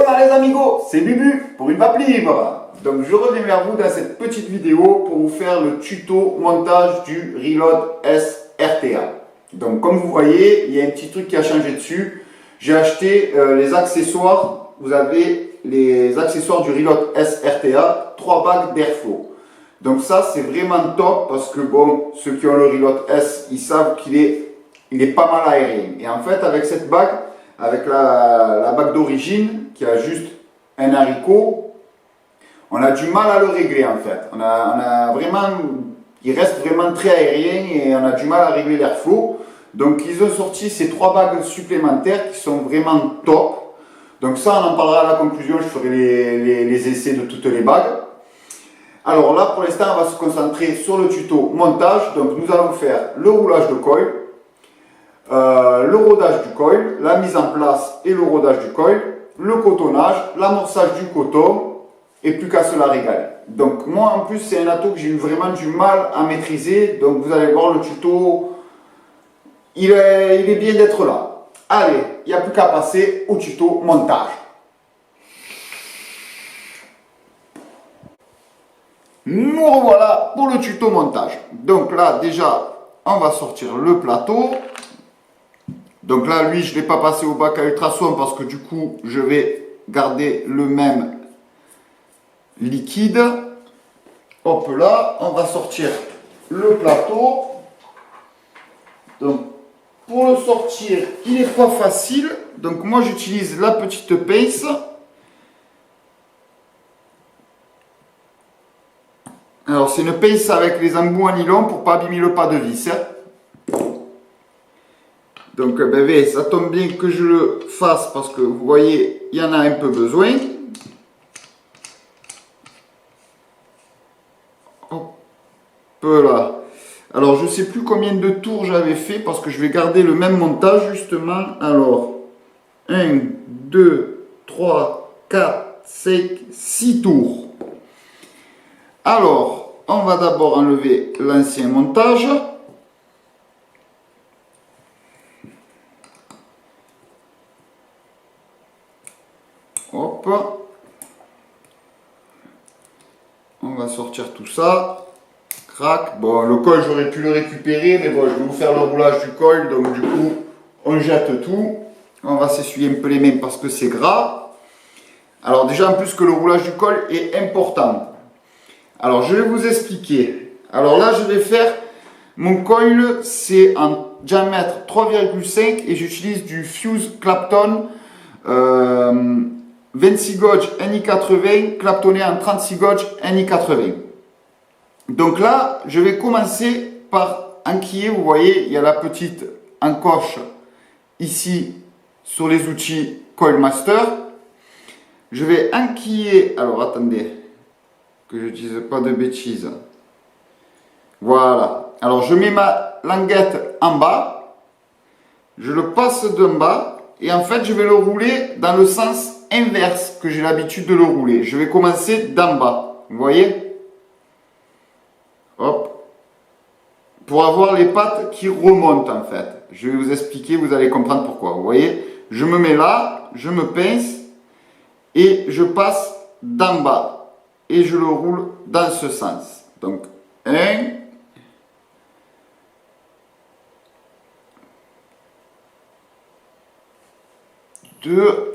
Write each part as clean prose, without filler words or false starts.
Buona les amigos, c'est Bubu pour une vape libre. Donc je reviens vers vous dans cette petite vidéo pour vous faire le tuto montage du Reload S RTA. Donc comme vous voyez, il y a un petit truc qui a changé dessus. J'ai acheté les accessoires, vous avez les accessoires du Reload S RTA, 3 bagues d'Airflow. Donc ça c'est vraiment top parce que bon, ceux qui ont le Reload S, ils savent qu'il est pas mal aérien. Et en fait avec cette bague, avec la bague d'origine qui a juste un haricot, on a du mal à le régler en fait. On a vraiment, il reste vraiment très aérien et on a du mal à régler l'airflow. Donc ils ont sorti ces 3 bagues supplémentaires qui sont vraiment top. Donc ça on en parlera à la conclusion, je ferai les essais de toutes les bagues. Alors là pour l'instant on va se concentrer sur le tuto montage. Donc nous allons faire le roulage de coil, le rodage du coil, la mise en place et le rodage du coil, le cotonnage, l'amorçage du coton et plus qu'à se la régaler. Donc moi en plus c'est un atout que j'ai eu vraiment du mal à maîtriser, donc vous allez voir le tuto, il est bien d'être là. Allez, il n'y a plus qu'à passer au tuto montage. Nous revoilà pour le tuto montage. Donc là déjà on va sortir le plateau. Donc là, lui, je ne l'ai pas passé au bac à ultrasons parce que du coup, je vais garder le même liquide. Hop là, on va sortir le plateau. Donc, pour le sortir, il n'est pas facile. Donc, moi, j'utilise la petite pince. Alors, c'est une pince avec les embouts en nylon pour ne pas abîmer le pas de vis. Donc bébé, ça tombe bien que je le fasse parce que vous voyez, il y en a un peu besoin. Hop là. Alors je ne sais plus combien de tours j'avais fait parce que je vais garder le même montage justement. Alors 1, 2, 3, 4, 5, 6 tours. Alors on va d'abord enlever l'ancien montage. Hop, on va sortir tout ça. Crac. Bon, le col, j'aurais pu le récupérer, mais bon, je vais vous faire le roulage du col, donc du coup, on jette tout. On va s'essuyer un peu les mains parce que c'est gras. Alors déjà, en plus que le roulage du col est important. Alors, je vais vous expliquer. Alors là, je vais faire mon coil, c'est en diamètre 3,5 et j'utilise du Fuse Clapton. 26 gauge NI80 claptonné en 36 gauge NI80. Donc là, je vais commencer par enquiller. Vous voyez, il y a la petite encoche ici sur les outils Coilmaster. Je vais enquiller. Alors attendez, que je ne dise pas de bêtises. Voilà. Alors je mets ma languette en bas. Je le passe d'en bas. Et en fait, je vais le rouler dans le sens inverse que j'ai l'habitude de le rouler. Je vais commencer d'en bas. Vous voyez? Hop. Pour avoir les pattes qui remontent en fait. Je vais vous expliquer, vous allez comprendre pourquoi. Vous voyez? Je me mets là, je me pince et je passe d'en bas. Et je le roule dans ce sens. Donc, 1. 2,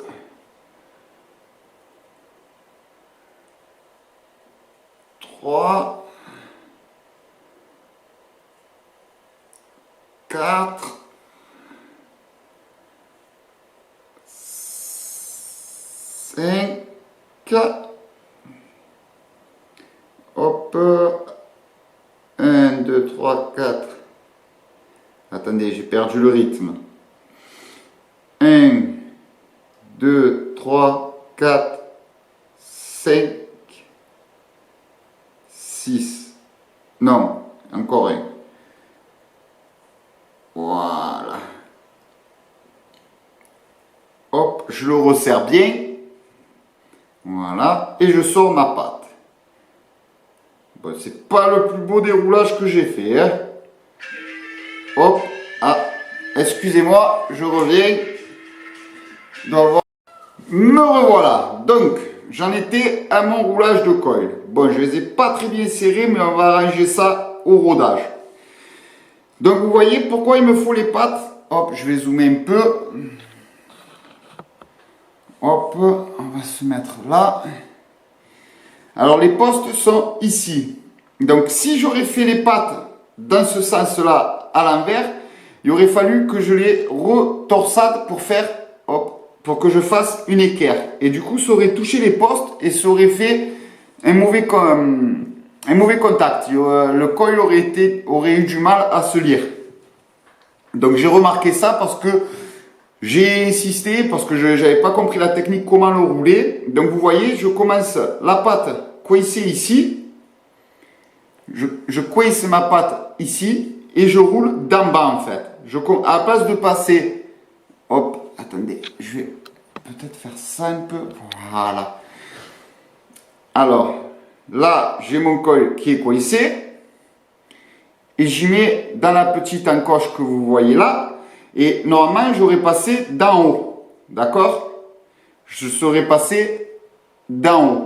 3, 4, 5, hop, 1, 2, 3, 4, attendez, j'ai perdu le rythme, 1, 2, 3, 4, 5, 6. Non, encore un. Voilà. Hop, je le resserre bien. Voilà. Et je sors ma patte. Bon, c'est pas le plus beau déroulage que j'ai fait. Hein. Hop. Ah, excusez-moi, je reviens. Je dois avoir... Me revoilà. Donc, j'en étais à mon roulage de coil. Bon, je les ai pas très bien serrés, mais on va arranger ça au rodage. Donc, vous voyez pourquoi il me faut les pattes. Hop, je vais zoomer un peu. Hop, on va se mettre là. Alors, les postes sont ici. Donc, si j'aurais fait les pattes dans ce sens-là, à l'envers, il aurait fallu que je les retorsade pour faire, hop, pour que je fasse une équerre. Et du coup, ça aurait touché les postes et ça aurait fait un mauvais contact. Le coil aurait eu du mal à se lire. Donc, j'ai remarqué ça parce que j'ai insisté, parce que je n'avais pas compris la technique, comment le rouler. Donc, vous voyez, je commence la patte coincée ici. Je coince ma patte ici et je roule d'en bas en fait. À la place de passer, hop, attendez, je vais peut-être faire ça un peu, voilà. Alors, là, j'ai mon col qui est coincé et j'y mets dans la petite encoche que vous voyez là. Et normalement, j'aurais passé d'en haut, d'accord? Je serais passé d'en haut.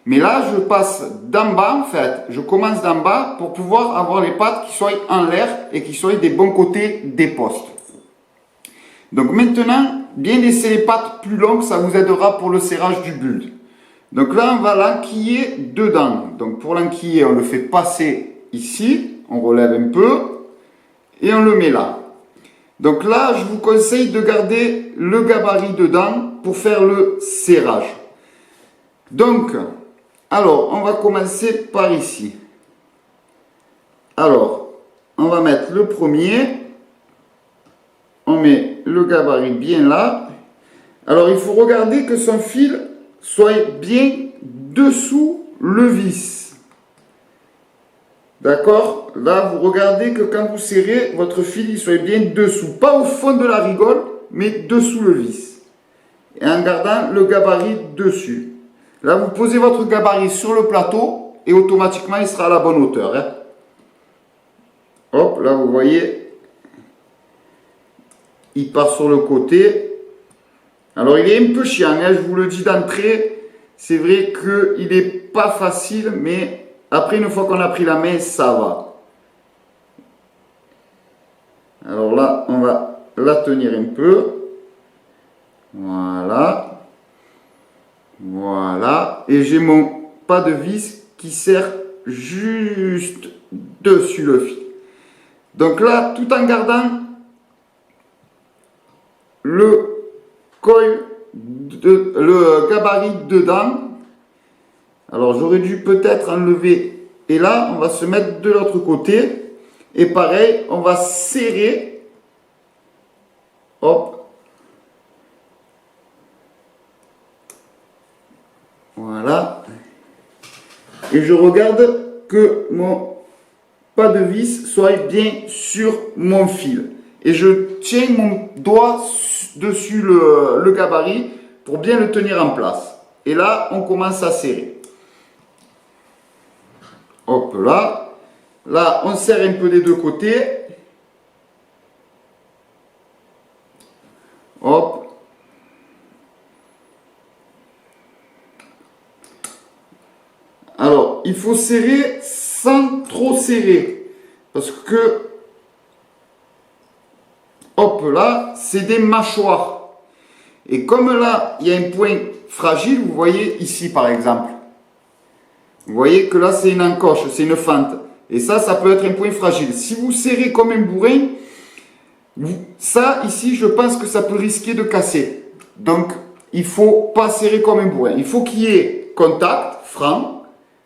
Mais là, je passe d'en bas, en fait. Je commence d'en bas pour pouvoir avoir les pattes qui soient en l'air et qui soient des bons côtés des postes. Donc maintenant, bien laisser les pattes plus longues, ça vous aidera pour le serrage du build. Donc là, on va l'enquiller dedans. Donc pour l'enquiller, on le fait passer ici. On relève un peu et on le met là. Donc là, je vous conseille de garder le gabarit dedans pour faire le serrage. Donc, alors, on va commencer par ici. Alors, on va mettre le premier. On met le gabarit bien là. Alors, il faut regarder que son fil soit bien dessous le vis. D'accord? Là, vous regardez que quand vous serrez, votre fil il soit bien dessous. Pas au fond de la rigole, mais dessous le vis. Et en gardant le gabarit dessus. Là, vous posez votre gabarit sur le plateau et automatiquement, il sera à la bonne hauteur. Hein. Hop, là, vous voyez, il part sur le côté. Alors, il est un peu chiant, hein, je vous le dis d'entrée. C'est vrai qu'il n'est pas facile, mais après, une fois qu'on a pris la main, ça va. Alors là, on va la tenir un peu. Voilà. Voilà, et j'ai mon pas de vis qui sert juste dessus le fil. Donc là, tout en gardant le coil, le gabarit dedans. Alors j'aurais dû peut-être enlever. Et là, on va se mettre de l'autre côté. Et pareil, on va serrer. Hop. Voilà. Et je regarde que mon pas de vis soit bien sur mon fil. Et je tiens mon doigt dessus le gabarit pour bien le tenir en place. Et là, on commence à serrer. Hop là. Là, on serre un peu des deux côtés. Hop. Alors, il faut serrer sans trop serrer. Parce que, hop là, c'est des mâchoires. Et comme là, il y a un point fragile, vous voyez ici par exemple. Vous voyez que là, c'est une encoche, c'est une fente. Et ça peut être un point fragile. Si vous serrez comme un bourrin, ça ici, je pense que ça peut risquer de casser. Donc, il ne faut pas serrer comme un bourrin. Il faut qu'il y ait contact, franc.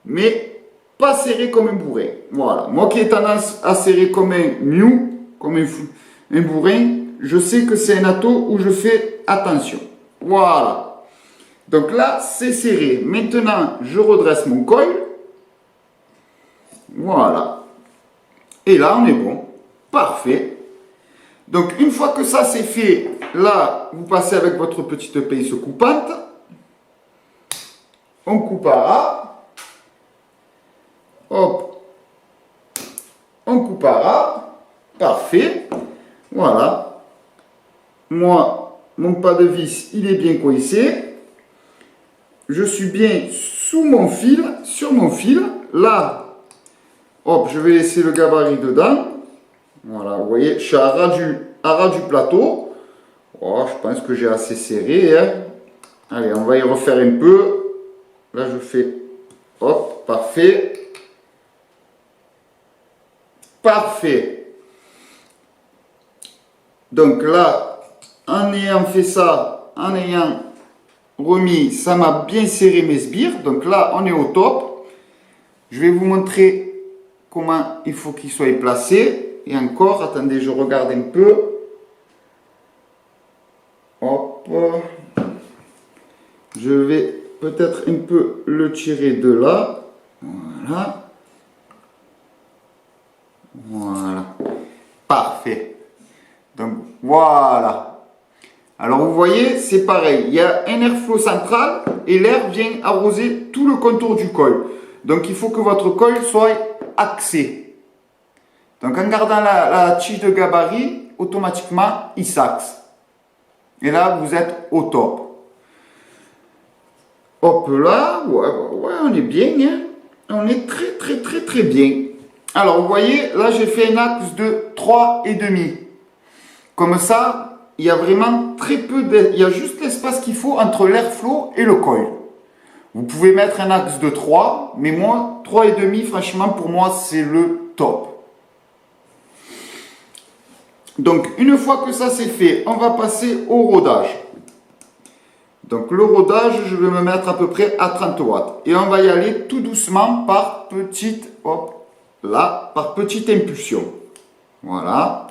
Mais pas serré comme un bourrin. Voilà. Moi qui ai tendance à serrer comme un miou, comme un bourrin, je sais que c'est un atout où je fais attention. Voilà. Donc là, c'est serré. Maintenant, je redresse mon coil. Voilà. Et là, on est bon. Parfait. Donc, une fois que ça c'est fait, là, vous passez avec votre petite pince coupante. On coupe à ras. Hop, on coupe à ras, parfait, voilà. Moi, mon pas de vis, il est bien coincé. Je suis bien sous mon fil, sur mon fil. Là, hop, je vais laisser le gabarit dedans. Voilà, vous voyez, je suis à ras du plateau. Oh, je pense que j'ai assez serré, hein. Allez, on va y refaire un peu. Là, je fais, hop, parfait. Parfait. Donc là, en ayant fait ça, en ayant remis, ça m'a bien serré mes sbires. Donc là, on est au top. Je vais vous montrer comment il faut qu'ils soient placés. Et encore, attendez, je regarde un peu. Hop. Je vais peut-être un peu le tirer de là. Voilà. Voilà. Parfait. Donc voilà. Alors vous voyez, c'est pareil. Il y a un airflow central et l'air vient arroser tout le contour du col. Donc il faut que votre col soit axé. Donc en gardant la tige de gabarit, automatiquement il s'axe. Et là vous êtes au top. Hop là, ouais, on est bien, hein. On est très bien. Alors vous voyez, là j'ai fait un axe de 3,5. Comme ça, il y a vraiment très peu il y a juste l'espace qu'il faut entre l'airflow et le coil. Vous pouvez mettre un axe de 3, mais moi, 3,5, franchement, pour moi, c'est le top. Donc, une fois que ça c'est fait, on va passer au rodage. Donc, le rodage, je vais me mettre à peu près à 30 watts. Et on va y aller tout doucement par petite, hop, là, par petite impulsion. Voilà.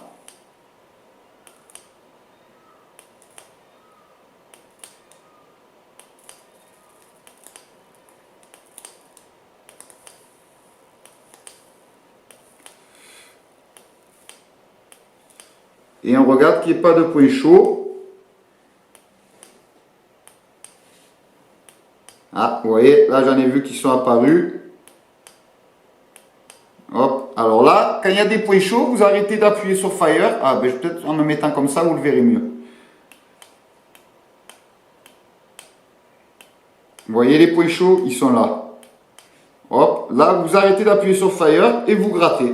Et on regarde qu'il n'y ait pas de point chaud. Ah, vous voyez, là j'en ai vu qui sont apparus. Hop, alors là, quand il y a des points chauds, vous arrêtez d'appuyer sur Fire. Ah, ben peut-être en me mettant comme ça, vous le verrez mieux. Vous voyez les points chauds, ils sont là. Hop, là vous arrêtez d'appuyer sur Fire et vous grattez.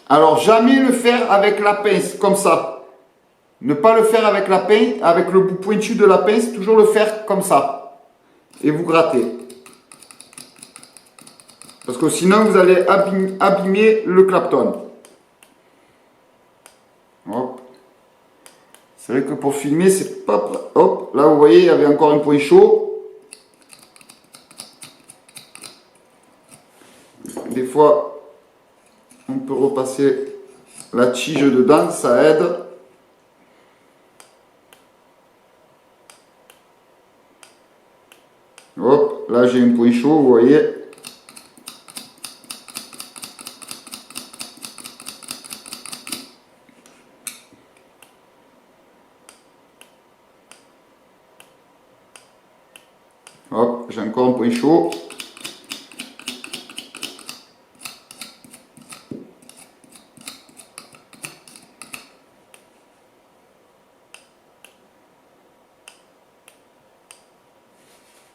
Alors jamais le faire avec la pince, comme ça. Ne pas le faire avec la pince, avec le bout pointu de la pince, toujours le faire comme ça. Et vous grattez. Parce que sinon vous allez abîmer le Clapton. Hop. C'est vrai que pour filmer, c'est pas... Hop, là vous voyez, il y avait encore un point chaud. Des fois, on peut repasser la tige dedans, ça aide. Hop, là j'ai un point chaud, vous voyez. Hop, j'ai encore un point chaud.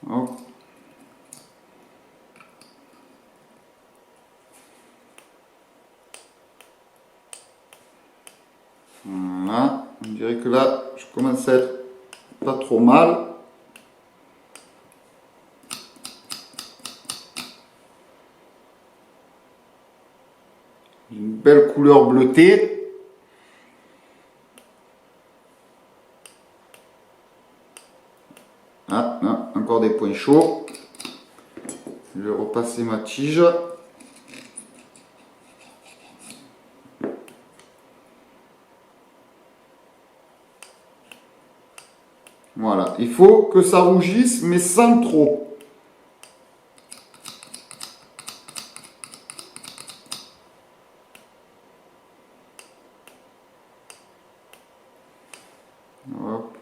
Hop. Voilà, on dirait que là, je commence à être pas trop mal. Une belle couleur bleutée. Ah, non, encore des points chauds. Je vais repasser ma tige. Voilà, il faut que ça rougisse, mais sans trop. Hop.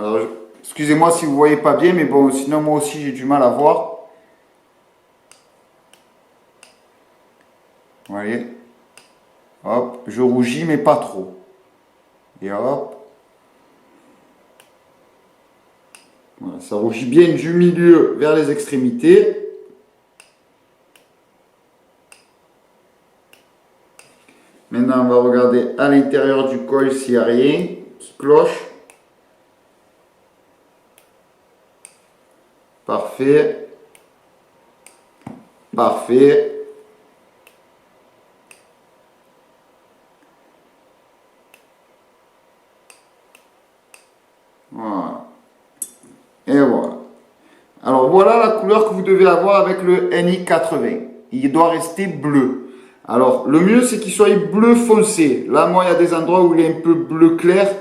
Alors, excusez-moi si vous voyez pas bien, mais bon, sinon moi aussi j'ai du mal à voir. Vous voyez? Hop, je rougis, mais pas trop. Et hop. Voilà, ça rougit bien du milieu vers les extrémités. Maintenant, on va regarder à l'intérieur du col s'il n'y a rien qui cloche. Parfait. Parfait. Voilà. Et voilà. Alors voilà la couleur que vous devez avoir avec le NI80. Il doit rester bleu. Alors le mieux c'est qu'il soit bleu foncé. Là moi il y a des endroits où il est un peu bleu clair.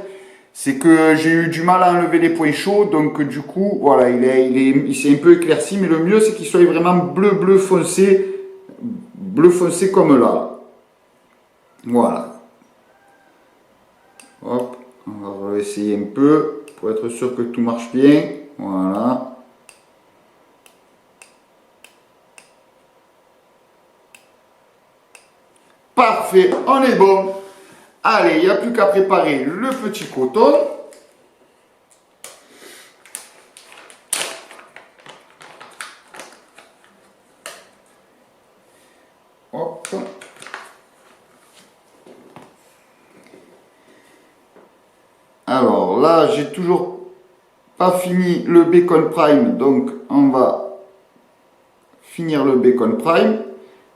C'est que j'ai eu du mal à enlever les points chauds. Donc du coup voilà il s'est un peu éclairci. Mais le mieux c'est qu'il soit vraiment bleu foncé. Bleu foncé comme là. Voilà. Hop. On va essayer un peu pour être sûr que tout marche bien. Voilà. Parfait, on est bon. Allez, il n'y a plus qu'à préparer le petit coton. Hop. Alors là, j'ai toujours pas fini le bacon prime, donc on va finir le bacon prime.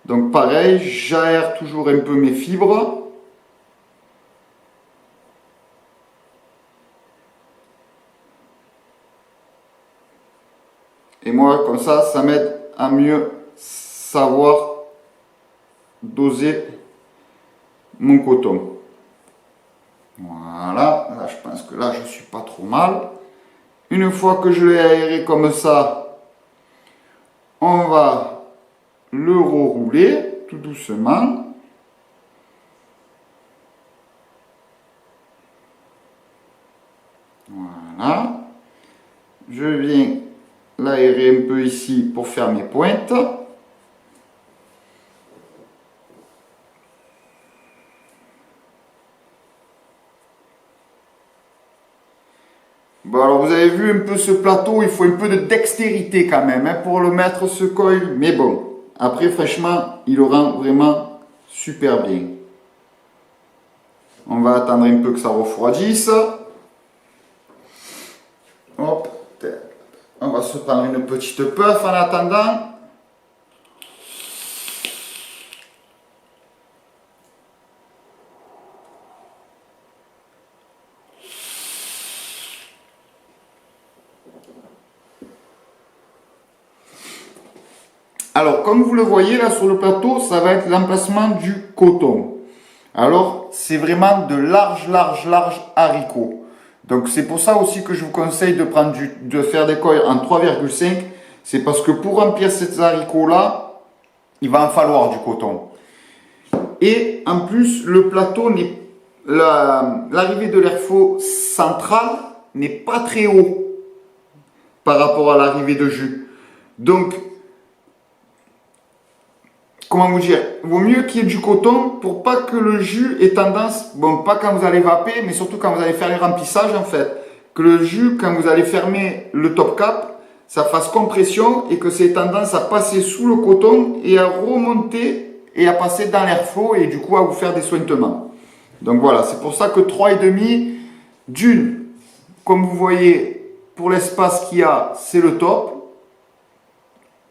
Donc pareil, j'aère toujours un peu mes fibres. Et moi, comme ça m'aide à mieux savoir doser mon coton. Voilà, là je pense que là je suis pas trop mal. Une fois que je l'ai aéré comme ça, on va le rerouler tout doucement. Voilà. Je viens l'aérer un peu ici pour faire mes pointes. Bon alors vous avez vu un peu ce plateau, il faut un peu de dextérité quand même pour le mettre ce coil. Mais bon, après franchement, il le rend vraiment super bien. On va attendre un peu que ça refroidisse. Hop, on va se prendre une petite puff en attendant. Alors, comme vous le voyez là sur le plateau, ça va être l'emplacement du coton. Alors, c'est vraiment de large haricots. Donc, c'est pour ça aussi que je vous conseille de faire des coils en 3,5. C'est parce que pour remplir ces haricots-là, il va en falloir du coton. Et en plus, le plateau, l'arrivée de l'airflow central n'est pas très haut par rapport à l'arrivée de jus. Donc, comment vous dire, il vaut mieux qu'il y ait du coton pour pas que le jus ait tendance, bon pas quand vous allez vaper, mais surtout quand vous allez faire les remplissages en fait, que le jus, quand vous allez fermer le top cap, ça fasse compression et que ça ait tendance à passer sous le coton et à remonter et à passer dans l'airflow et du coup à vous faire des sointements. Donc voilà, c'est pour ça que 3,5 d'une, comme vous voyez, pour l'espace qu'il y a, c'est le top.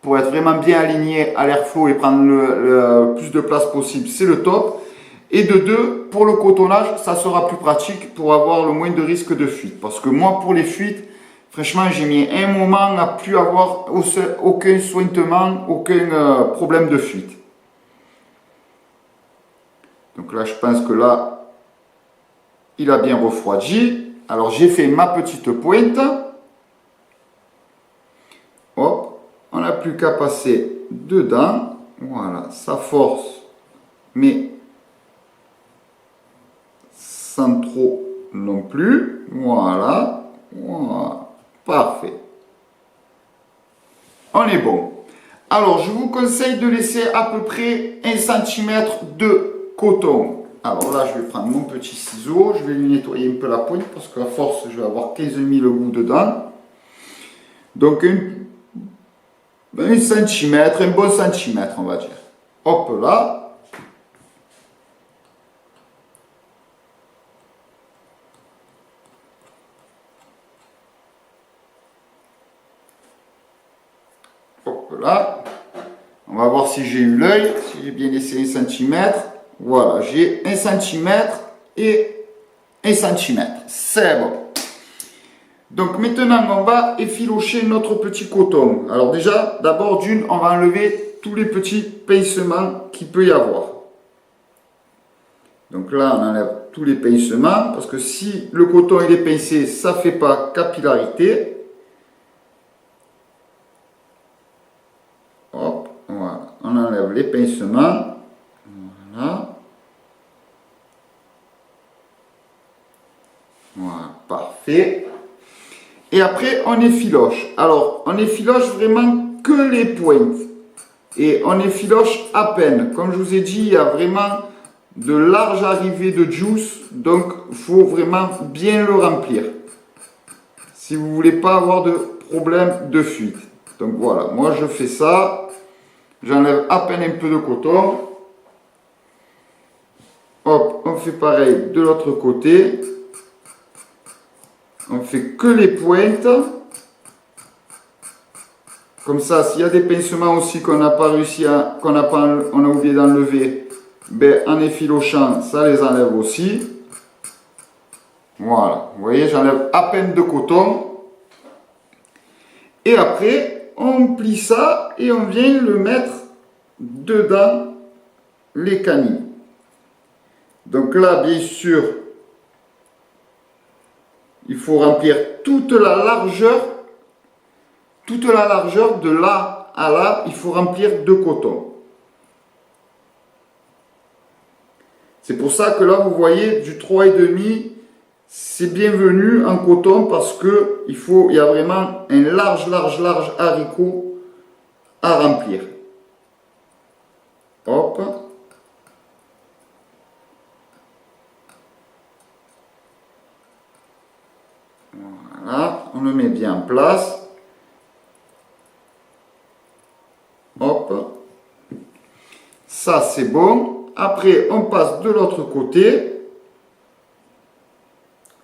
Pour être vraiment bien aligné à l'airflow et prendre le plus de place possible, c'est le top. Et de deux, pour le cotonnage, ça sera plus pratique pour avoir le moins de risque de fuite. Parce que moi, pour les fuites, franchement, j'ai mis un moment à plus avoir aucun sointement, aucun problème de fuite. Donc là, je pense que là, il a bien refroidi. Alors, j'ai fait ma petite pointe. Hop. On n'a plus qu'à passer dedans. Voilà, ça force, mais sans trop non plus. Voilà, Voilà, parfait. On est bon. Alors, je vous conseille de laisser à peu près 1 cm de coton. Alors là, je vais prendre mon petit ciseau, je vais lui nettoyer un peu la pointe parce qu'à force, je vais avoir 15 000 bouts dedans. Donc, un centimètre, un bon centimètre, on va dire. Hop là. Hop là. On va voir si j'ai eu l'œil, si j'ai bien laissé 1 centimètre. Voilà, j'ai 1 centimètre et 1 centimètre. C'est bon. Donc maintenant, on va effilocher notre petit coton. Alors déjà, d'abord d'une, on va enlever tous les petits pincements qu'il peut y avoir. Donc là, on enlève tous les pincements, parce que si le coton il est pincé, ça ne fait pas capillarité. Hop, voilà. On enlève les pincements. Voilà. Voilà, parfait. Et après, on effiloche. Alors, on effiloche vraiment que les pointes. Et on effiloche à peine. Comme je vous ai dit, il y a vraiment de larges arrivées de juice. Donc, il faut vraiment bien le remplir. Si vous ne voulez pas avoir de problème de fuite. Donc voilà, moi je fais ça. J'enlève à peine un peu de coton. Hop, on fait pareil de l'autre côté. On fait que les pointes. Comme ça, s'il y a des pincements aussi qu'on n'a pas réussi à, on a oublié d'enlever, ben, en effilochant, ça les enlève aussi. Voilà, vous voyez, j'enlève à peine de coton. Et après, on plie ça et on vient le mettre dedans les canines. Donc là, bien sûr, il faut remplir toute la largeur de là à là, il faut remplir de coton. C'est pour ça que là, vous voyez, du 3,5, c'est bienvenu en coton parce que il y a vraiment un large haricot à remplir. Hop. Voilà, on le met bien en place. Hop. Ça, c'est bon. Après, on passe de l'autre côté.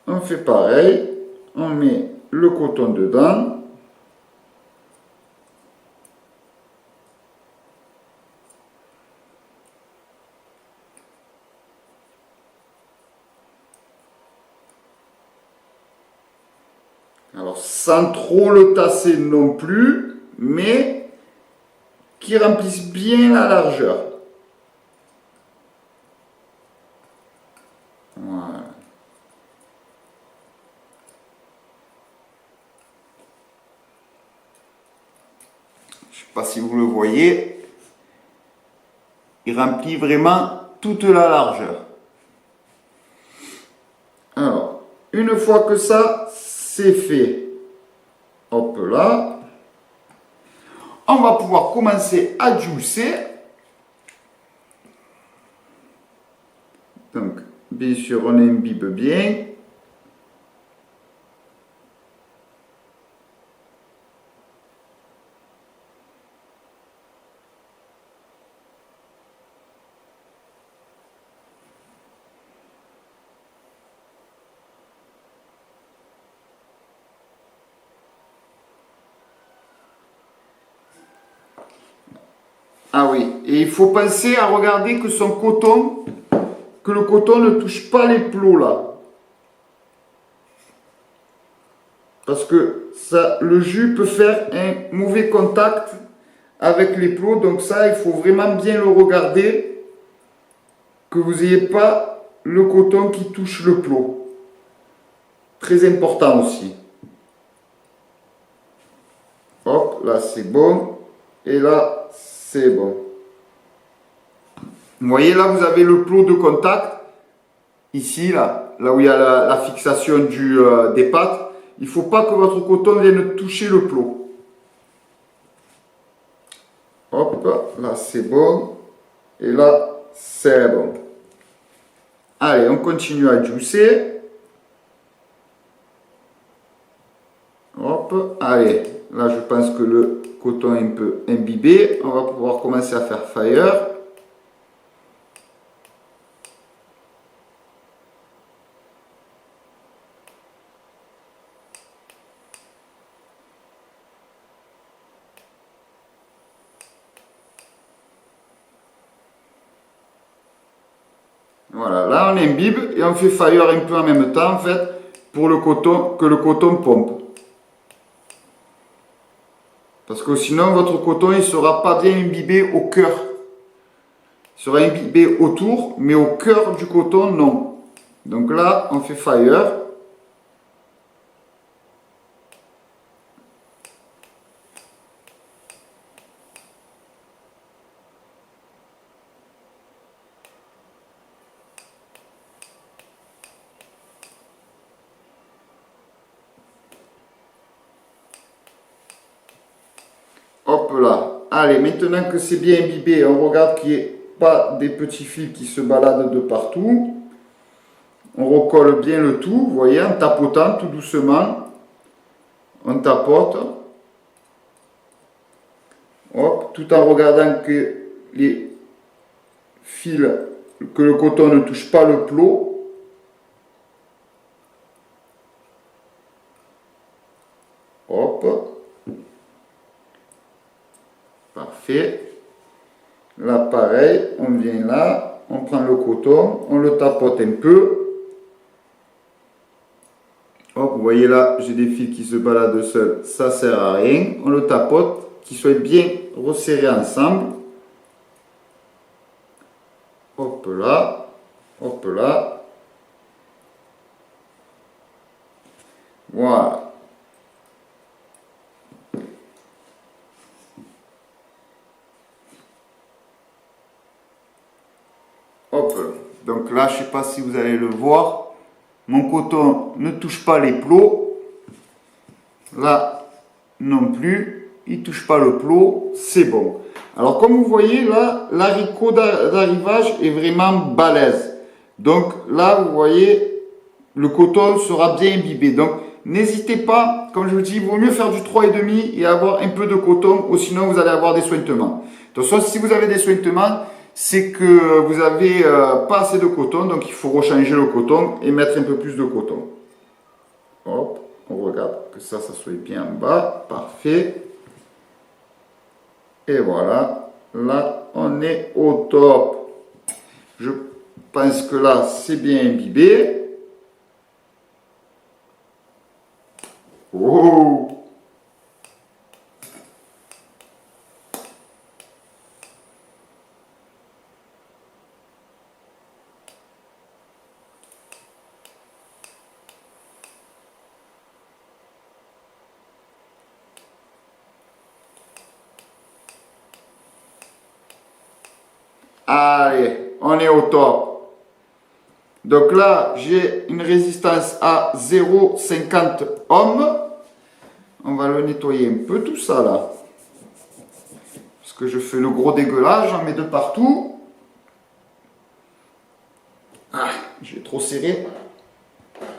On fait pareil. On met le coton dedans. Alors, sans trop le tasser non plus, mais qui remplisse bien la largeur. Voilà. Je ne sais pas si vous le voyez, il remplit vraiment toute la largeur. Alors, une fois que ça, c'est fait, hop là, on va pouvoir commencer à juicer. Donc, bien sûr, on imbibe bien. Ah oui, et il faut penser à regarder que son coton, que le coton ne touche pas les plots là. Parce que ça, le jus peut faire un mauvais contact avec les plots. Donc ça, il faut vraiment bien le regarder. Que vous n'ayez pas le coton qui touche le plot. Très important aussi. Hop, là c'est bon. Et là, c'est bon. Vous voyez, là, vous avez le plot de contact. Ici, là où il y a la fixation des pâtes. il ne faut pas que votre coton vienne toucher le plot. Hop, là c'est bon. Et là, c'est bon. Allez, on continue à juicer. Hop, allez. Là, je pense que le coton est un peu imbibé. On va pouvoir commencer à faire fire. Voilà, là on imbibe et on fait fire un peu en même temps en fait pour le coton, que le coton pompe. Parce que sinon votre coton il ne sera pas bien imbibé au cœur. Il sera imbibé autour, mais au cœur du coton non. Donc là on fait fire. Hop là. Allez, maintenant que c'est bien imbibé, on regarde qu'il n'y ait pas des petits fils qui se baladent de partout. On recolle bien le tout, vous voyez, en tapotant tout doucement. On tapote. Hop, tout en regardant que les fils, que le coton ne touche pas le plot. Hop. Parfait. Là, pareil, on vient là, on prend le coton, on le tapote un peu. Hop, vous voyez là, j'ai des fils qui se baladent seuls, ça sert à rien. On le tapote, qu'ils soient bien resserrés ensemble. Hop là, hop là. Voilà. Hop, donc là, je ne sais pas si vous allez le voir, mon coton ne touche pas les plots. Là, non plus, il ne touche pas le plot, c'est bon. Alors, comme vous voyez, là, l'haricot d'arrivage est vraiment balèze. Donc là, vous voyez, le coton sera bien imbibé. Donc, n'hésitez pas, comme je vous dis, il vaut mieux faire du 3,5 et avoir un peu de coton, ou sinon vous allez avoir des sointements. De toute façon, si vous avez des sointements, c'est que vous n'avez pas assez de coton, donc il faut rechanger le coton et mettre un peu plus de coton. Hop, on regarde que ça soit bien en bas, parfait. Et voilà, là on est au top. Je pense que là c'est bien imbibé. Oh! Allez, on est au top. Donc là, j'ai une résistance à 0,50 ohms. On va le nettoyer un peu tout ça là. Parce que je fais le gros dégueulage, j'en mets de partout. Ah, j'ai trop serré.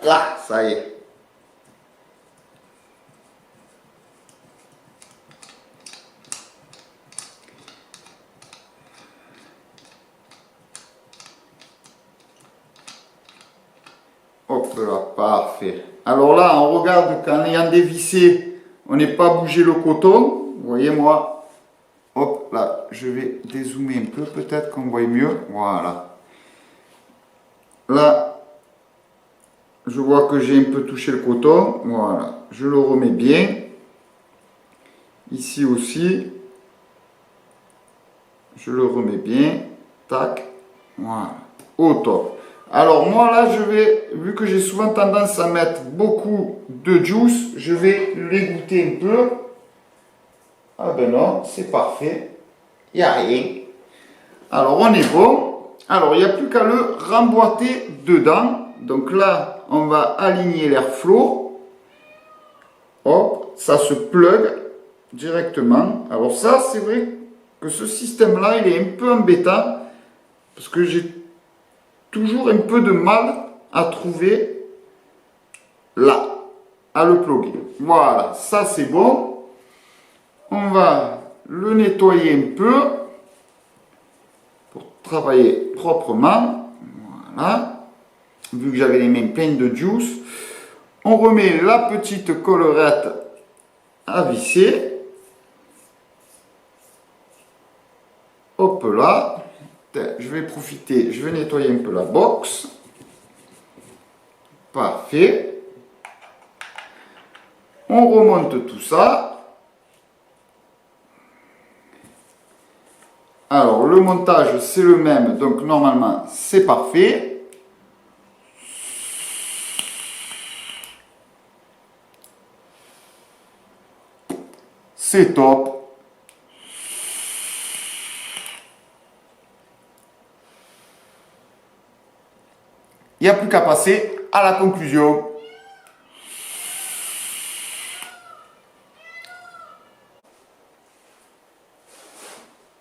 Là, ça y est. Hop là, parfait. Alors là, on regarde qu'en ayant dévissé, on n'est pas bougé le coton. Vous voyez, moi, hop là, je vais dézoomer un peu, peut-être qu'on voit mieux. Voilà. Là, je vois que j'ai un peu touché le coton. Voilà, je le remets bien. Ici aussi, je le remets bien. Tac. Voilà, au top. Alors moi là, je vais, vu que j'ai souvent tendance à mettre beaucoup de juice, je vais l'égoutter un peu. Ah ben non, c'est parfait. Il n'y a rien. Alors on est bon. Alors il n'y a plus qu'à le remboîter dedans. Donc là, on va aligner l'airflow. hop, ça se plug directement. Alors ça, c'est vrai que ce système-là, il est un peu embêtant parce que j'ai toujours un peu de mal à trouver là, à le plugger. Voilà, ça c'est bon. On va le nettoyer un peu pour travailler proprement. Voilà. Vu que j'avais les mains pleines de juice, on remet la petite collerette à visser. Hop là. Je vais profiter, je vais nettoyer un peu la box. Parfait. On remonte tout ça. Alors, le montage, c'est le même, donc normalement, c'est parfait. C'est top. Il n'y a plus qu'à passer à la conclusion.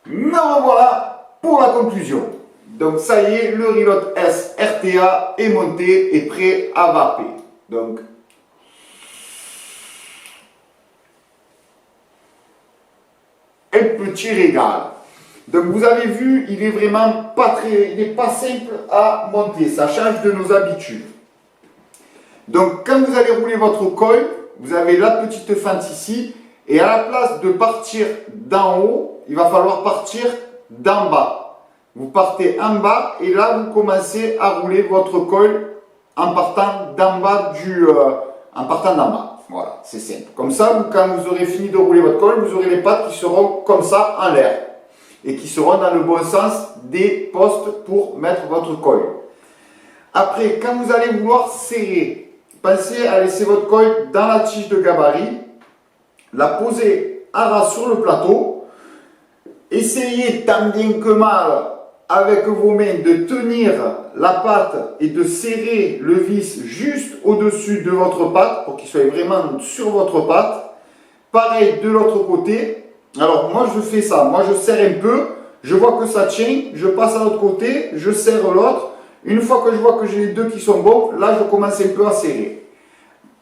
Me revoilà pour la conclusion. Donc ça y est, le Reload S RTA est monté et prêt à vaper. Donc un petit régal. Donc vous avez vu, il est vraiment il n'est pas simple à monter. Ça change de nos habitudes. Donc quand vous allez rouler votre coil, vous avez la petite fente ici. Et à la place de partir d'en haut, il va falloir partir d'en bas. Vous partez en bas et là vous commencez à rouler votre coil en partant d'en bas Voilà, c'est simple. Comme ça, quand vous aurez fini de rouler votre coil, vous aurez les pattes qui seront comme ça en l'air et qui seront dans le bon sens des postes pour mettre votre coil. Après, quand vous allez vouloir serrer, pensez à laisser votre coil dans la tige de gabarit, la poser à ras sur le plateau, essayez tant bien que mal avec vos mains de tenir la patte et de serrer le vis juste au-dessus de votre patte pour qu'il soit vraiment sur votre patte. Pareil de l'autre côté. Alors moi je fais ça, moi je serre un peu, je vois que ça tient, je passe à l'autre côté, je serre l'autre. Une fois que je vois que j'ai les deux qui sont bons, là je commence un peu à serrer.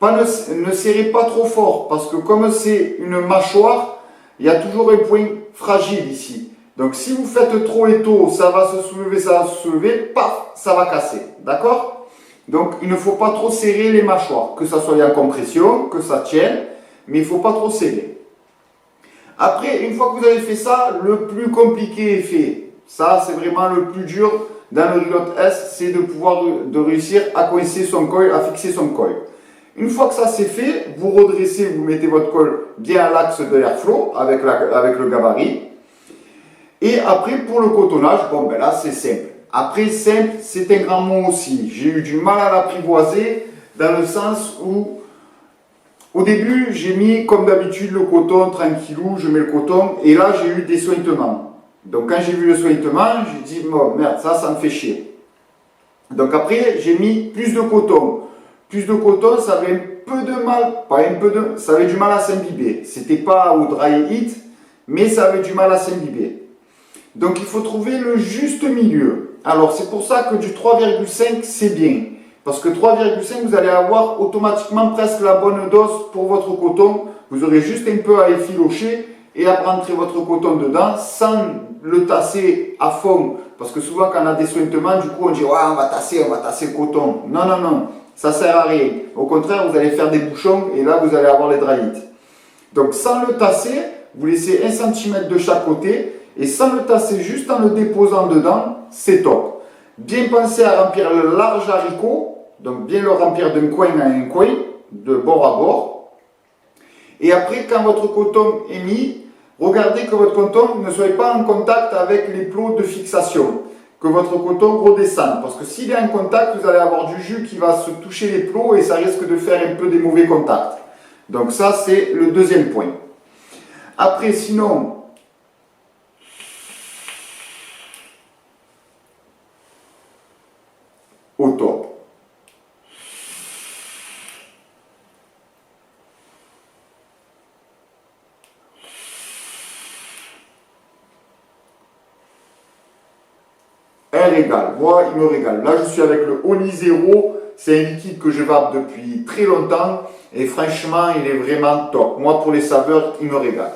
Ne serrez pas trop fort parce que comme c'est une mâchoire, il y a toujours un point fragile ici. Donc si vous faites trop et tôt, ça va se soulever, paf, ça va casser. D'accord? Donc il ne faut pas trop serrer les mâchoires, que ça soit en compression, que ça tienne, mais il ne faut pas trop serrer. Après, une fois que vous avez fait ça, le plus compliqué est fait. Ça, c'est vraiment le plus dur dans le Reload S, c'est de réussir à coincer son coil, à fixer son coil. Une fois que ça c'est fait, vous redressez, vous mettez votre coil bien à l'axe de l'airflow avec le gabarit. Et après, pour le cotonnage, bon ben là c'est simple. Après, simple, c'est un grand mot aussi. J'ai eu du mal à l'apprivoiser dans le sens où, au début, j'ai mis comme d'habitude le coton tranquillou, je mets le coton, et là j'ai eu des sointements. Donc quand j'ai vu le sointement, j'ai dit, bon merde, ça me fait chier. Donc après, j'ai mis plus de coton. Plus de coton, ça avait un peu de mal, ça avait du mal à s'imbiber. C'était pas au dry heat, mais ça avait du mal à s'imbiber. Donc il faut trouver le juste milieu. Alors c'est pour ça que du 3,5 c'est bien. Parce que 3,5 vous allez avoir automatiquement presque la bonne dose pour votre coton. Vous aurez juste un peu à effilocher et à rentrer votre coton dedans sans le tasser à fond. Parce que souvent quand on a des sointements, du coup on dit ouais, on va tasser le coton. Non, non, non. Ça ne sert à rien. Au contraire, vous allez faire des bouchons et là, vous allez avoir les dry heat. Donc, sans le tasser, vous laissez 1 cm de chaque côté et sans le tasser, juste en le déposant dedans, c'est top. Bien penser à remplir le large haricot, donc bien le remplir d'un coin à un coin, de bord à bord. Et après, quand votre coton est mis, regardez que votre coton ne soit pas en contact avec les plots de fixation. Que votre coton redescende. Parce que s'il est en contact, vous allez avoir du jus qui va se toucher les plots et ça risque de faire un peu des mauvais contacts. Donc ça, c'est le deuxième point. Après, sinon, au top. un régal. Moi, il me régale. Là, je suis avec le Oni Zero. C'est un liquide que je vape depuis très longtemps. Et franchement, il est vraiment top. Moi, pour les saveurs, il me régale.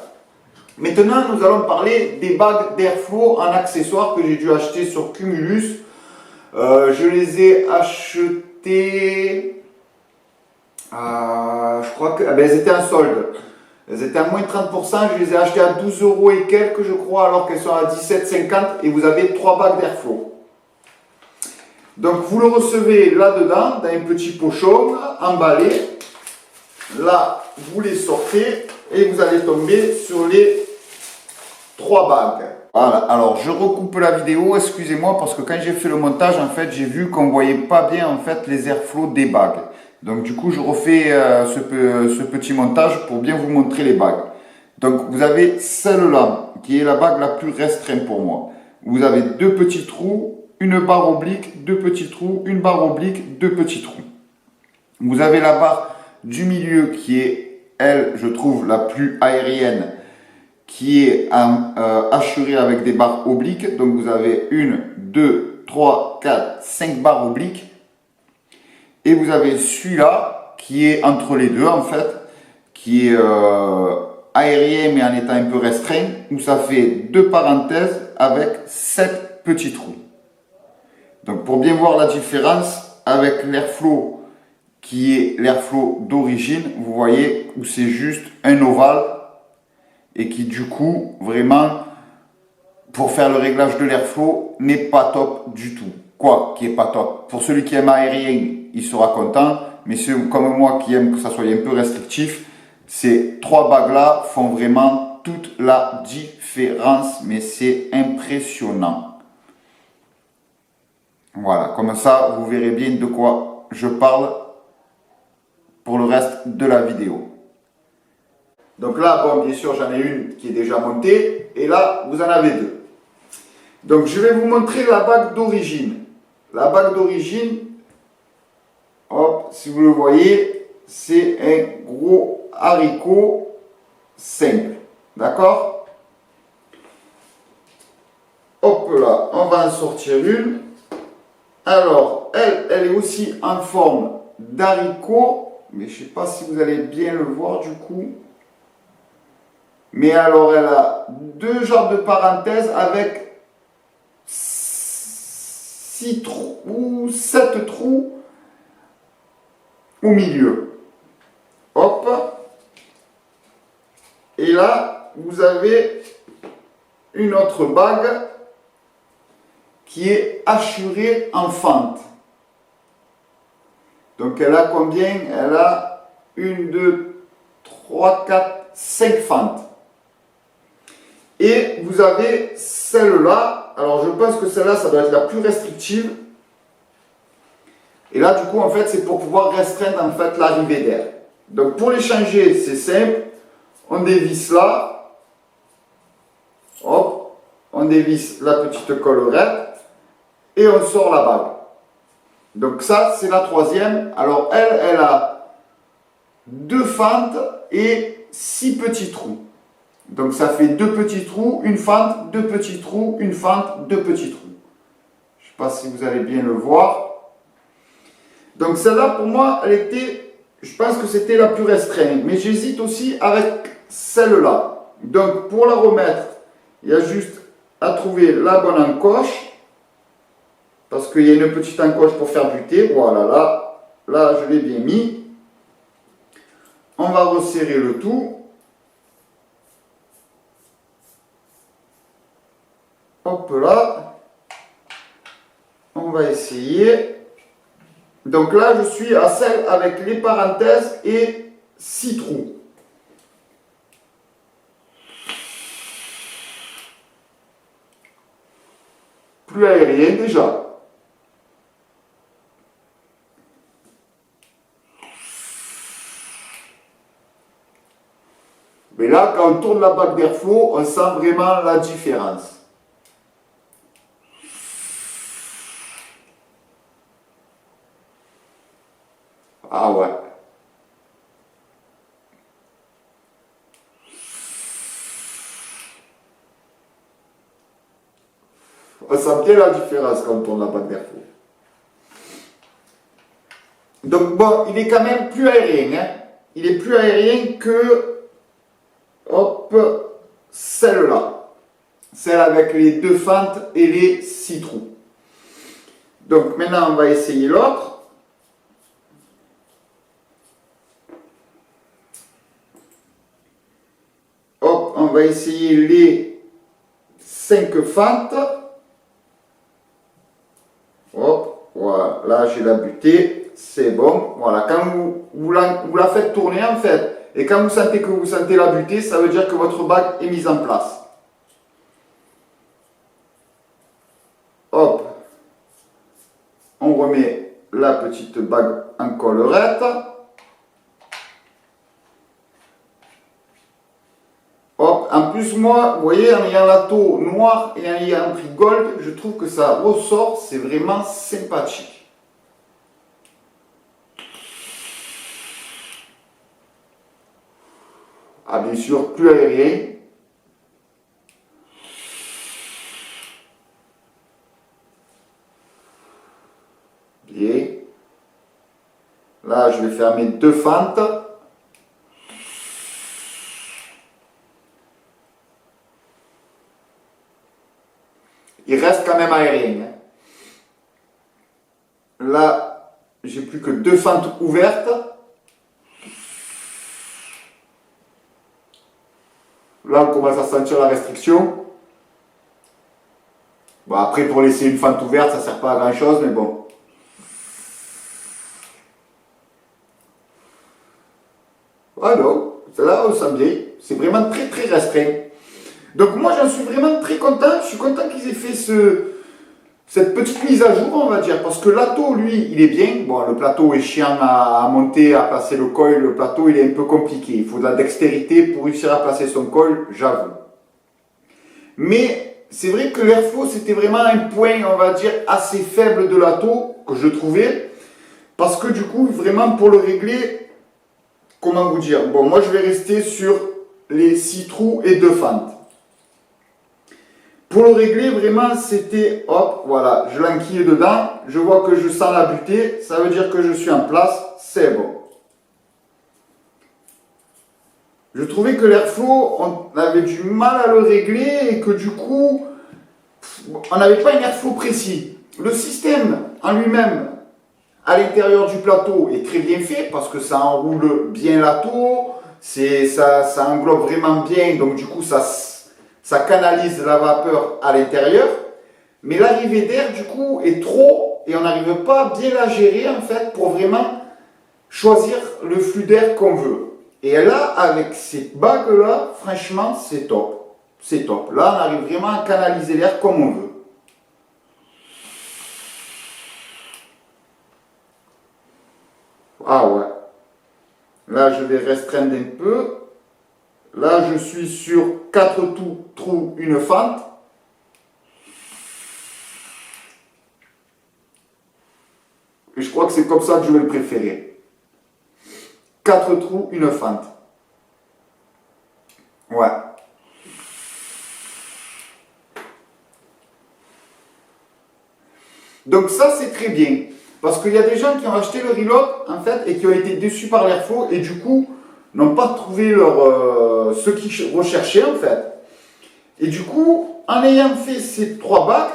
Maintenant, nous allons parler des bagues d'Airflow en accessoires que j'ai dû acheter sur Cumulus. Je les ai achetées, je crois que elles étaient en solde. Elles étaient à moins de 30%, je les ai achetées à 12 euros et quelques, je crois, alors qu'elles sont à 17,50 et vous avez 3 bagues d'Airflow. Donc, vous le recevez là-dedans, dans un petit pochon emballé. Là, vous les sortez et vous allez tomber sur les 3 bagues. Voilà, alors je recoupe la vidéo, excusez-moi, parce que quand j'ai fait le montage, en fait, j'ai vu qu'on ne voyait pas bien en fait les airflows des bagues. Donc du coup, je refais ce petit montage pour bien vous montrer les bagues. Donc vous avez celle-là, qui est la bague la plus restreinte pour moi. Vous avez 2 petits trous, une barre oblique, 2 petits trous, une barre oblique, 2 petits trous. Vous avez la barre du milieu qui est, elle, je trouve, la plus aérienne, qui est hachurée avec des barres obliques. Donc vous avez 1, 2, 3, 4, 5 barres obliques. Et vous avez celui-là qui est entre les deux en fait, qui est aérien mais en étant un peu restreint, où ça fait 2 parenthèses avec 7 petits trous. Donc pour bien voir la différence avec l'Airflow qui est l'Airflow d'origine, vous voyez où c'est juste un ovale et qui du coup vraiment pour faire le réglage de l'Airflow n'est pas top du tout. Quoi qui est pas top? Pour celui qui aime aérien, il sera content, mais ceux comme moi qui aiment que ça soit un peu restrictif, ces 3 bagues là font vraiment toute la différence, mais c'est impressionnant. Voilà, comme ça vous verrez bien de quoi je parle pour le reste de la vidéo. Donc là, bon, bien sûr, j'en ai une qui est déjà montée, et là, vous en avez 2. Donc, je vais vous montrer la bague d'origine. La bague d'origine, hop, si vous le voyez, c'est un gros haricot simple. D'accord? Hop là, on va en sortir une. Alors, elle est aussi en forme d'haricot, mais je ne sais pas si vous allez bien le voir du coup. Mais alors, elle a 2 genres de parenthèses avec 6 trous ou 7 trous au milieu. Hop. Et là, vous avez une autre bague qui est hachurée en fente. Donc, elle a combien? Elle a 1, 2, 3, 4, 5 fentes. Et vous avez celle-là. Alors, je pense que celle-là, ça doit être la plus restrictive. Et là, du coup, en fait, c'est pour pouvoir restreindre en fait l'arrivée d'air. Donc, pour les changer, c'est simple. On dévisse là. Hop. On dévisse la petite collerette. Et on sort la bague. Donc, ça, c'est la 3e. Alors, elle a 2 fentes et 6 petits trous. Donc ça fait 2 petits trous, une fente, 2 petits trous, une fente, 2 petits trous. Je ne sais pas si vous allez bien le voir. Donc celle-là, pour moi, elle était, je pense que c'était la plus restreinte. Mais j'hésite aussi avec celle-là. Donc pour la remettre, il y a juste à trouver la bonne encoche. Parce qu'il y a une petite encoche pour faire buter. Voilà, là je l'ai bien mis. On va resserrer le tout. Hop là, on va essayer. Donc là, je suis à celle avec les parenthèses et 6 trous. Plus aérien déjà. Mais là, quand on tourne la bague d'Airflow, on sent vraiment la différence. Ah ouais. On sent bien la différence quand on tourne la bague d'air chaud. Donc bon, il est quand même plus aérien. Hein. Il est plus aérien que, hop, celle-là. Celle avec les 2 fentes et les 6 trous. Donc maintenant, on va essayer l'autre. Hop, on va essayer les 5 fentes. Hop, voilà, là j'ai la butée, c'est bon. Voilà, quand vous la faites tourner en fait, et quand vous sentez la butée, ça veut dire que votre bague est mise en place. Hop, on remet la petite bague en collerette. Hop, en plus moi, vous voyez, en ayant la taux noire et en ayant pris gold, je trouve que ça ressort, c'est vraiment sympathique. Ah bien sûr, plus aérien. Bien. Là, je vais faire mes 2 fentes. Il reste quand même aérien. Là, j'ai plus que 2 fentes ouvertes. Là, on commence à sentir la restriction. Bon, après, pour laisser une fente ouverte, ça ne sert pas à grand chose, mais bon. Ah non, là, on sent bien. C'est vraiment très, très restreint. Donc moi j'en suis vraiment très content, je suis content qu'ils aient fait cette petite mise à jour on va dire, parce que l'atto lui il est bien, bon le plateau est chiant à monter, à placer le coil, le plateau il est un peu compliqué, il faut de la dextérité pour réussir à placer son coil, j'avoue. Mais c'est vrai que l'airflow c'était vraiment un point on va dire assez faible de l'atto que je trouvais, parce que du coup vraiment pour le régler, comment vous dire, bon moi je vais rester sur les 6 trous et 2 fentes. Pour le régler, vraiment, c'était, hop, voilà, je l'enquille dedans, je vois que je sens la butée, ça veut dire que je suis en place, c'est bon. Je trouvais que l'airflow, on avait du mal à le régler et que du coup, on n'avait pas un airflow précis. Le système en lui-même, à l'intérieur du plateau, est très bien fait parce que ça enroule bien la taux, ça englobe vraiment bien, donc du coup, ça canalise la vapeur à l'intérieur, mais l'arrivée d'air du coup est trop et on n'arrive pas à bien la gérer en fait pour vraiment choisir le flux d'air qu'on veut. Et là, avec ces bagues là, franchement, c'est top. C'est top. Là, on arrive vraiment à canaliser l'air comme on veut. Ah ouais. Là, je vais restreindre un peu. Là, je suis sur 4 trous, une fente. Et je crois que c'est comme ça que je vais le préférer. 4 trous, une fente. Ouais. Donc ça, c'est très bien. Parce qu'il y a des gens qui ont acheté le reload, en fait, et qui ont été déçus par l'airflow, et du coup, n'ont pas trouvé ce qu'ils recherchaient, en fait. Et du coup, en ayant fait ces 3 bagues,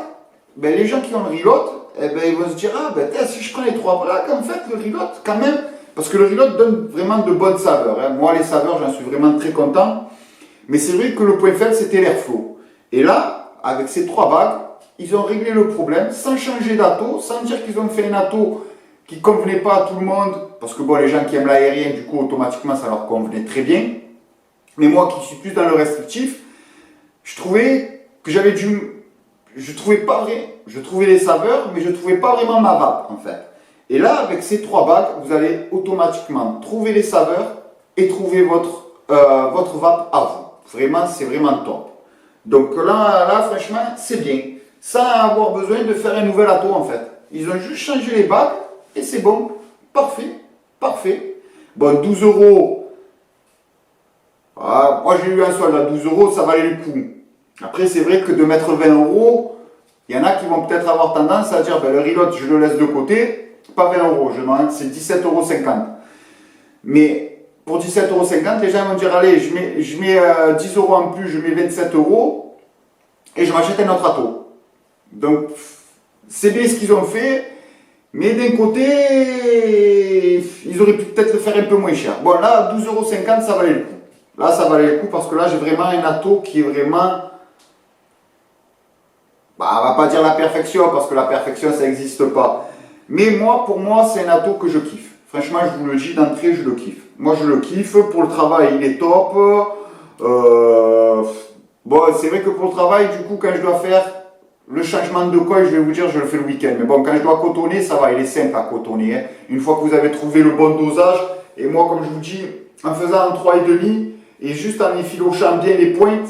ben, les gens qui ont le reload, eh ben, ils vont se dire, ah ben si je prends les 3 bagues, en fait, le reload, quand même, parce que le reload donne vraiment de bonnes saveurs. Hein. Moi, les saveurs, j'en suis vraiment très content. Mais c'est vrai que le point faible, c'était l'airflow. Et là, avec ces 3 bagues, ils ont réglé le problème sans changer d'atto, sans dire qu'ils ont fait un atto qui ne convenait pas à tout le monde, parce que bon, les gens qui aiment l'aérien, du coup, automatiquement, ça leur convenait très bien. Mais moi, qui suis plus dans le restrictif, je trouvais que j'avais je trouvais les saveurs, mais je ne trouvais pas vraiment ma vape, en fait. Et là, avec ces 3 bagues, vous allez automatiquement trouver les saveurs et trouver votre vape à vous. Vraiment, c'est vraiment top. Donc là, franchement, c'est bien. Sans avoir besoin de faire un nouvel atto, en fait. Ils ont juste changé les bagues et c'est bon. Parfait. Parfait. Bon, 12 euros. Ah, moi, j'ai eu un solde à 12 euros, ça valait le coup. Après, c'est vrai que de mettre 20 euros, Il y en a qui vont peut-être avoir tendance à dire, ben, le reload, je le laisse de côté, pas 20 euros, c'est 17,50 €. Mais pour 17,50 €, les gens vont dire, allez, je mets 10 € en plus, je mets 27 € et je m'achète un autre ato. Donc, c'est bien ce qu'ils ont fait, mais d'un côté, ils auraient pu peut-être le faire un peu moins cher. Bon, là, 12,50 €, ça valait le coup. Là, ça valait le coup parce que là, j'ai vraiment un ato qui est vraiment... Bah, on va pas dire la perfection parce que la perfection, ça n'existe pas. Mais moi, pour moi, c'est un ato que je kiffe. Franchement, je vous le dis d'entrée, je le kiffe. Moi, je le kiffe. Pour le travail, il est top. Bon, c'est vrai que pour le travail, du coup, quand je dois faire le changement de coille, je vais vous dire, je le fais le week-end. Mais bon, quand je dois cotonner, ça va, il est simple à cotonner. Hein. Une fois que vous avez trouvé le bon dosage, et moi, comme je vous dis, en faisant en 3,5 et juste en effilochant bien les pointes,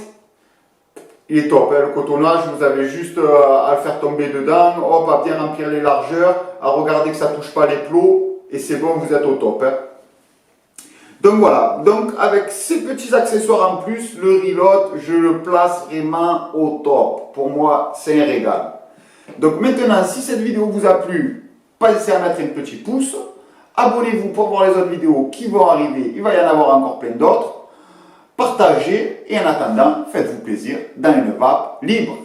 il est top. Hein. Le cotonnage, vous avez juste à le faire tomber dedans, hop, à bien remplir les largeurs, à regarder que ça ne touche pas les plots, et c'est bon, vous êtes au top. Hein. Donc voilà, donc avec ces petits accessoires en plus, le reload, je le place vraiment au top. Pour moi, c'est un régal. Donc maintenant, si cette vidéo vous a plu, pensez à mettre un petit pouce. Abonnez-vous pour voir les autres vidéos qui vont arriver. Il va y en avoir encore plein d'autres. Partagez et en attendant, faites-vous plaisir dans une vape libre.